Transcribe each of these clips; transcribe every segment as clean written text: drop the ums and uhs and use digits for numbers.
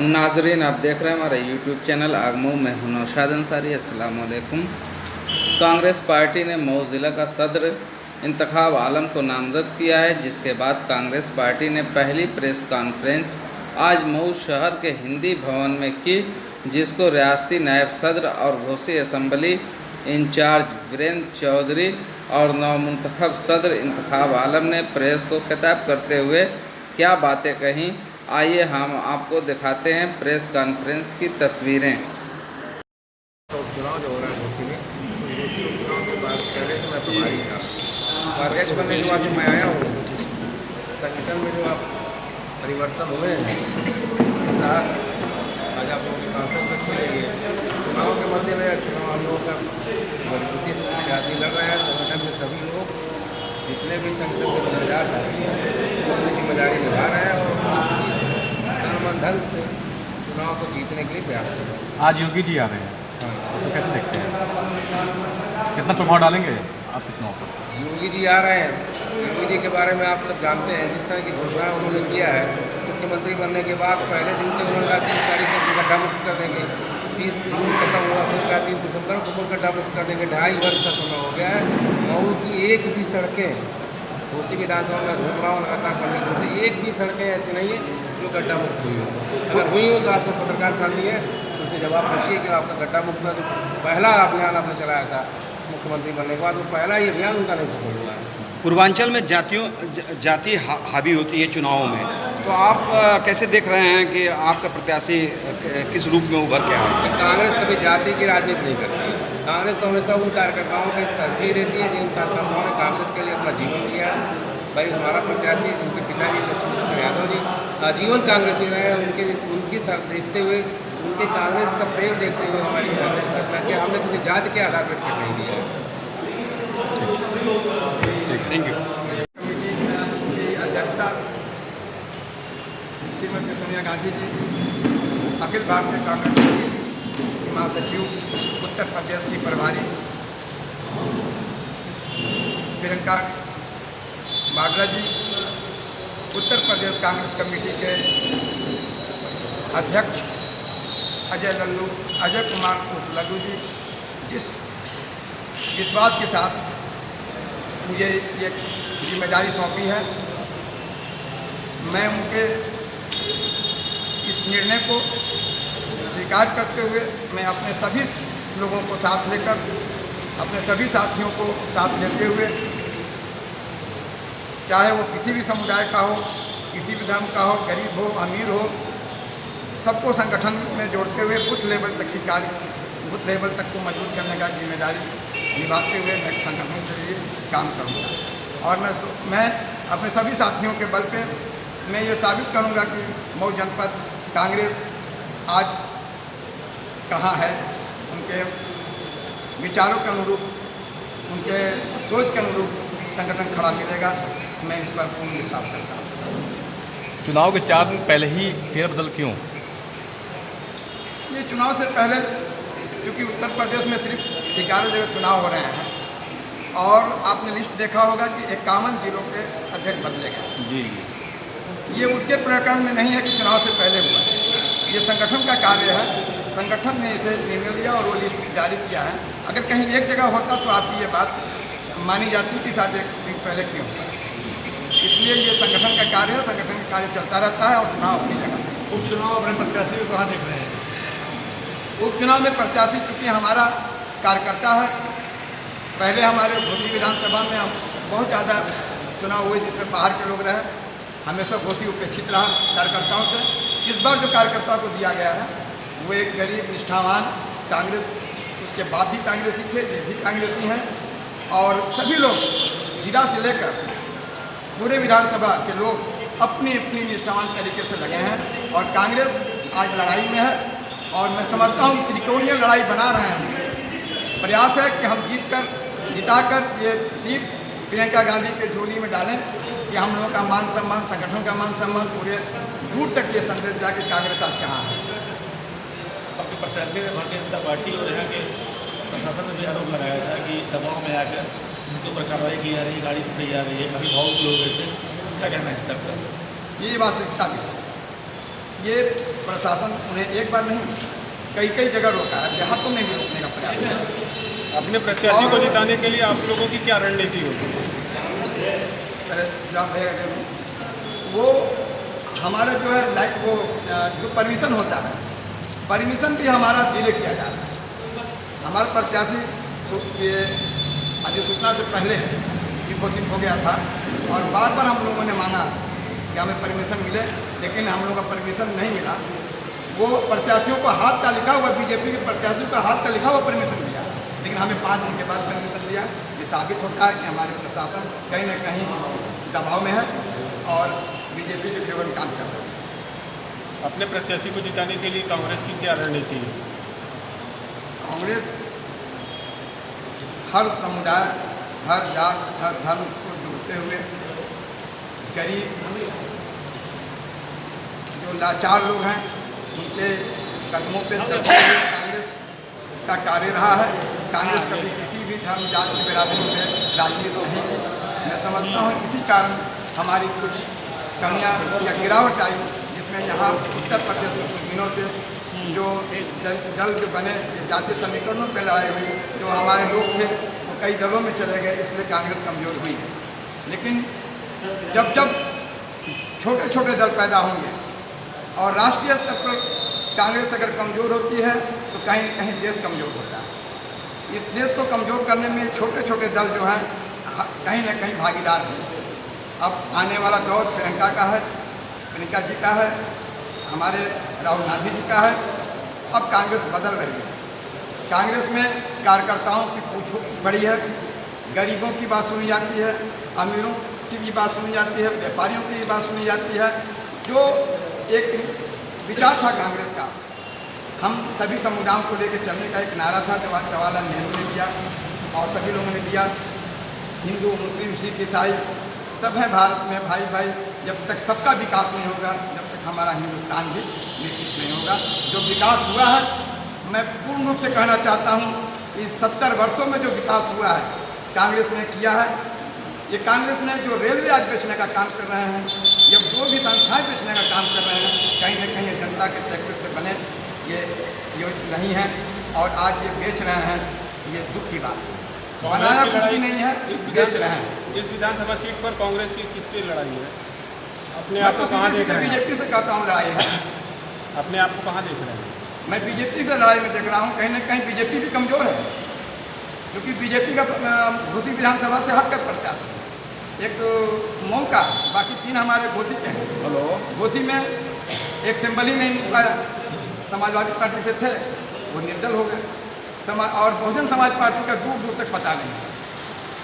नाजरीन, आप देख रहे हैं हमारा यूट्यूब चैनल आगमू में हूं नौशाद अंसारी। अस्सलाम वालेकुम। कांग्रेस पार्टी ने मऊ ज़िला का सदर इंतखाब आलम को नामज़द किया है, जिसके बाद कांग्रेस पार्टी ने पहली प्रेस कॉन्फ्रेंस आज मऊ शहर के हिंदी भवन में की, जिसको रियासती नायब सदर और घोसी असम्बली इंचार्ज वीरेंद्र चौधरी और नवमुंतखब सदर इंतखाब आलम ने प्रेस को खिताब करते हुए क्या बातें कहीं, आइए हम आपको दिखाते हैं प्रेस कॉन्फ्रेंस की तस्वीरें। तो उपचुनाव जो हो रहा है घोसी में, घोसी उपचुनाव के बाद पहले से मैं प्रभारी था। अध्यक्ष बनने के बाद जो मैं आया हूँ, संगठन में जो आप परिवर्तन हुए हैं, इसके तहत आज आप लोगों की कॉन्फ्रेंस रख मिलेगी। चुनाव के मद्देनजर चुनाव हम लोगों का मजबूती से प्रयासी लड़ रहे हैं। संगठन के सभी लोग, जितने भी संगठन के जिम्मेदार साथी हैं, वो अपनी जिम्मेदारी निभा रहे हैं और तन ढंग से चुनाव को जीतने के लिए प्रयास कर रहे हैं। आज योगी जी आ रहे हैं, उसको कैसे देखते हैं? कितना प्रभाव डालेंगे आपके चुनाव पर? योगी जी आ रहे हैं, योगी जी के बारे में आप सब जानते हैं। जिस तरह की घोषणा उन्होंने किया है, मुख्यमंत्री बनने के बाद पहले दिन से उन्होंने कहा 30 तारीख को गड्ढा मुक्त कर देंगे, 30 जून खत्म हुआ, फिर कहा 30 दिसंबर को गड्ढा मुक्त कर देंगे। 2.5 वर्ष का समय हो गया है। मऊ की एक भी सड़कें, घोसी विधानसभा में घूम रहा हूँ लगातार 15 दिन से, एक भी सड़कें ऐसी नहीं है जो गड्ढा मुक्त हुई हो। अगर हुई हो तो आप सब पत्रकार साथी हैं, उनसे जवाब पूछिए कि आपका गड्ढा मुक्त का जो पहला अभियान आपने चलाया था मुख्यमंत्री बनने के बाद, वो पहला ही अभियान उनका नहीं सफल हुआ है। पूर्वांचल में जाति हावी होती है चुनावों में, तो आप कैसे देख रहे हैं कि आपका प्रत्याशी किस रूप में उभर के आए? कांग्रेस कभी जाति की राजनीति नहीं करती है। कांग्रेस तो हमेशा उन कार्यकर्ताओं को तरजीह देती है जिन कार्यकर्ताओं ने कांग्रेस के लिए अपना जीवन दिया है। भाई हमारा प्रत्याशी, उनके पिताजी लक्ष्मीशंकर यादव जी आजीवन कांग्रेसी रहे हैं। उनकी सर देखते हुए, उनके कांग्रेस का प्रेम देखते हुए हमारी कांग्रेस फैसला किया। हमने किसी जाति के आधार पर टिकट नहीं दिया है। Thank you. कमेटी की अध्यक्षता श्रीमती सोनिया गांधी जी, अखिल भारतीय कांग्रेस कमेटी महासचिव उत्तर प्रदेश की प्रभारी प्रियंका वाड्रा जी, उत्तर प्रदेश कांग्रेस कमेटी के अध्यक्ष अजय कुमार उर्फ लल्लू जी, जिस विश्वास के साथ मुझे ये जिम्मेदारी सौंपी है, मैं उनके इस निर्णय को स्वीकार करते हुए मैं अपने सभी लोगों को साथ लेकर, अपने सभी साथियों को साथ लेते हुए, चाहे वो किसी भी समुदाय का हो, किसी भी धर्म का हो, गरीब हो, अमीर हो, सबको संगठन में जोड़ते हुए बूथ लेवल तक को मजबूत करने का जिम्मेदारी निभाते हुए मैं संगठन के लिए काम करूँगा। और मैं अपने सभी साथियों के बल पे मैं ये साबित करूँगा कि मऊ जनपद कांग्रेस आज कहाँ है। उनके विचारों के अनुरूप, उनके सोच के अनुरूप संगठन खड़ा मिलेगा। मैं इस पर पूर्ण विश्वास करता हूँ। चुनाव के 4 दिन पहले ही फेरबदल क्यों? ये चुनाव से पहले, क्योंकि उत्तर प्रदेश में सिर्फ 11 जगह चुनाव हो रहे हैं और आपने लिस्ट देखा होगा कि 51 जिलों के अध्यक्ष बदले गए जी। ये उसके प्रकरण में नहीं है कि चुनाव से पहले हुआ है, ये संगठन का कार्य है। संगठन ने इसे निर्णय लिया और वो लिस्ट जारी किया है। अगर कहीं एक जगह होता तो आपकी ये बात मानी जाती कि शायद एक दिन पहले क्यों हुआ। इसलिए ये संगठन का कार्य है, संगठन का कार्य चलता रहता है और चुनाव अपनी जगह पर। उपचुनाव अपने प्रत्याशी को कहाँ देख रहे हैं? उपचुनाव में प्रत्याशी चूँकि हमारा कार्यकर्ता है, पहले हमारे घोसी विधानसभा में हम बहुत ज़्यादा चुनाव हुए जिसमें बाहर के लोग रहे, हमेशा घोसी उपेक्षित रहा कार्यकर्ताओं से। इस बार जो कार्यकर्ता को दिया गया है वो एक गरीब निष्ठावान कांग्रेस, उसके बाप भी कांग्रेसी थे, ये भी कांग्रेसी हैं, और सभी लोग जिला से लेकर पूरे विधानसभा के लोग अपनी अपनी निष्ठावान तरीके से लगे हैं और कांग्रेस आज लड़ाई में है। और मैं समझता हूँ त्रिकोणीय लड़ाई बना रहे हैं। प्रयास है कि हम जिताकर ये सीट प्रियंका गांधी के झोली में डालें कि हम लोगों का मान सम्मान, संगठन का मान सम्मान पूरे दूर तक ये संदेश जाके कांग्रेस आज कहाँ है। आपके प्रत्याशी ने भारतीय जनता पार्टी और यहाँ के प्रशासन ने भी आरोप लगाया था कि दबाव में आकर उनके ऊपर कार्रवाई की जा रही है, गाड़ी पकड़ी जा रही है, अभी भावुक लोग थे। क्या कहना है इस पर? ये वास्तविकता भी है, ये प्रशासन उन्हें एक बार नहीं कई कई जगह रोका है, देहातों में भी रोकने का प्रयास किया। अपने प्रत्याशी को जिताने के लिए आप लोगों की क्या रणनीति होगी? जवाब भैया वो हमारा जो है लाइक वो जो परमिशन होता है, परमिशन भी हमारा डिले किया जा रहा है। हमारा प्रत्याशी ये अधिसूचना से पहले भी घोषित हो गया था और बार बार हम लोगों ने मांगा कि हमें परमिशन मिले, लेकिन हम लोगों का परमिशन नहीं मिला। वो प्रत्याशियों को हाथ का लिखा हुआ, बीजेपी के प्रत्याशियों का हाथ का लिखा हुआ परमिशन दिया, लेकिन हमें 5 दिन के बाद परमिशन दिया। ये साबित होता है कि हमारे प्रशासन कहीं ना कहीं दबाव में है और बीजेपी के फेवर में काम कर रहा है। अपने प्रत्याशी को जिताने के लिए कांग्रेस की क्या रणनीति है? कांग्रेस हर समुदाय, हर जात, हर धर्म को जोड़ते हुए गरीब जो लाचार लोग हैं उनके कदमों पे चलते हुए कांग्रेस का कार्य रहा है। कांग्रेस कभी किसी भी धर्म जाति बिरादरी में राजनीति नहीं की। मैं समझता हूँ इसी कारण हमारी कुछ कमियाँ या गिरावट आई, जिसमें यहाँ उत्तर प्रदेश में कुछ दिनों से जो दल जो बने जातीय समीकरणों पर लड़ाई हुई, जो हमारे लोग थे वो कई दलों में चले गए, इसलिए कांग्रेस कमज़ोर हुई है। लेकिन जब जब छोटे छोटे दल पैदा होंगे और राष्ट्रीय स्तर पर कांग्रेस अगर कमज़ोर होती है तो कहीं न कहीं देश कमज़ोर होता है। इस देश को कमज़ोर करने में छोटे छोटे दल जो हैं कहीं न कहीं भागीदार हैं। अब आने वाला दौर प्रियंका का है, प्रियंका जी का है, हमारे राहुल गांधी जी का है। अब कांग्रेस बदल रही है। कांग्रेस में कार्यकर्ताओं की पूछ बड़ी है, गरीबों की बात सुनी जाती है, अमीरों की भी बात सुनी जाती है, व्यापारियों की भी बात सुनी जाती है। जो एक विचार था कांग्रेस का, हम सभी समुदायों को लेकर चलने का एक नारा था, जवाहरलाल नेहरू ने दिया और सभी लोगों ने दिया। हिंदू, मुस्लिम, सिख, ईसाई सब हैं भारत में भाई भाई। जब तक सबका विकास नहीं होगा, जब तक हमारा हिंदुस्तान भी विकसित नहीं होगा। जो विकास हुआ है, मैं पूर्ण रूप से कहना चाहता हूँ, इस 70 वर्षों में जो विकास हुआ है कांग्रेस ने किया है। ये कांग्रेस ने जो रेलवे आज बेचने का काम कर रहे हैं, या जो भी संस्थाएं बेचने का काम कर रहे हैं, कहीं ना कहीं जनता के टैक्सेस से बने ये नहीं हैं और आज ये बेच रहे हैं। ये दुख की बात है। बनाया कुछ भी नहीं है, बेच रहे हैं। इस विधानसभा सीट पर कांग्रेस की किससे लड़ाई है? अपने मैं आप तो को कहाँ देख सीधे रहे हैं? बीजेपी से कहता हूँ लड़ाई है। अपने आप को कहाँ देख रहे हैं? मैं बीजेपी से लड़ाई में देख रहा हूँ। कहीं ना कहीं बीजेपी भी कमज़ोर है, क्योंकि बीजेपी का घोसी विधानसभा से हटकर प्रत्याशी है। एक मऊ का, बाकी 3 हमारे घोसी के हैं। हेलो, घोसी में एक सिंबल ही नहीं मिल पाया। समाजवादी पार्टी से थे, वो निर्दल हो गए। और बहुजन समाज पार्टी का दूर दूर तक पता नहीं है।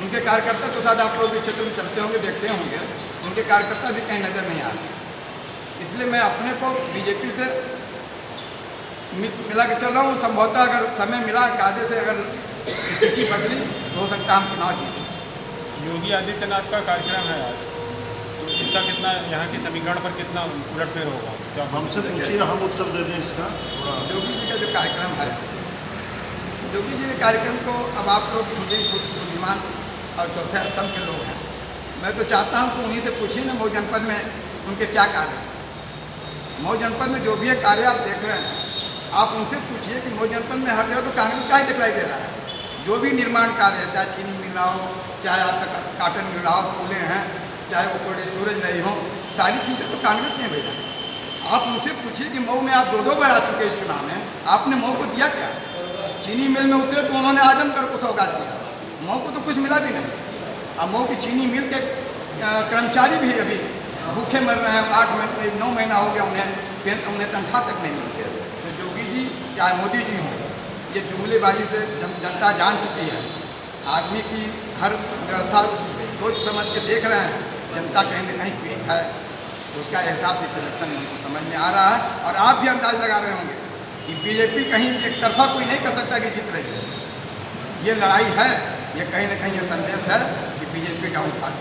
उनके कार्यकर्ता तो शायद आप लोग भी क्षेत्र में चलते होंगे, देखते होंगे, उनके कार्यकर्ता भी कहीं नज़र नहीं आ रहे। इसलिए मैं अपने को बीजेपी से मिला के चल रहा हूँ। संभवतः अगर समय मिला, कायदे से अगर स्थिति बदली तो हो सकता है हम चुनाव जीतें। योगी आदित्यनाथ का कार्यक्रम है आज, तो इसका कितना यहाँ के समीकरण पर कितना उलटफेर होगा? क्या हमसे पूछिए, हम उत्तर दे दें इसका थोड़ा। योगी जी का जो कार्यक्रम है, योगी जी के कार्यक्रम को अब आप लोग खुद ही बुद्धिमान और चौथे स्तंभ के लोग हैं। मैं तो चाहता हूं कि उन्हीं से पूछिए ना मऊ जनपद में उनके क्या कार्य हैं। मऊ जनपद में जो भी है कार्य आप देख रहे हैं, आप उनसे पूछिए कि मऊ जनपद में हर जगह तो कांग्रेस का ही दिखलाई दे रहा है। जो भी निर्माण कार्य है, चाहे चीनी मिल रहा हो, चाहे आपका काटन मिल रहा हो, पुलें हैं, चाहे वो कोल्ड स्टोरेज नहीं हो, सारी चीज़ें तो कांग्रेस ने भेजा। आप उनसे पूछिए कि मऊ में आप 2 बार आ चुके इस चुनाव में, आपने मऊ को दिया क्या? चीनी मिल में उतरे तो उन्होंने आजमगढ़ को सौगात दिया, मऊ को तो कुछ मिला भी नहीं। अब मऊ की चीनी मिल के कर्मचारी भी अभी भूखे मर रहे हैं। 9 महीना हो गया उन्हें तनख्वाह तक नहीं मिलती है। तो योगी जी चाहे मोदी जी हों, ये जुमलेबाजी से जनता जान चुकी है। आदमी की हर व्यवस्था सोच समझ के देख रहे हैं। जनता कहीं न कहीं पीड़ित है, तो उसका एहसास इस इलेक्शन में हमको समझ में आ रहा है। और आप भी अंदाज लगा रहे होंगे कि बीजेपी कहीं एक तरफा कोई नहीं कर सकता कि जीत रही है। ये लड़ाई है, ये कहीं न कहीं ये संदेश है कि बीजेपी डाउनफॉल।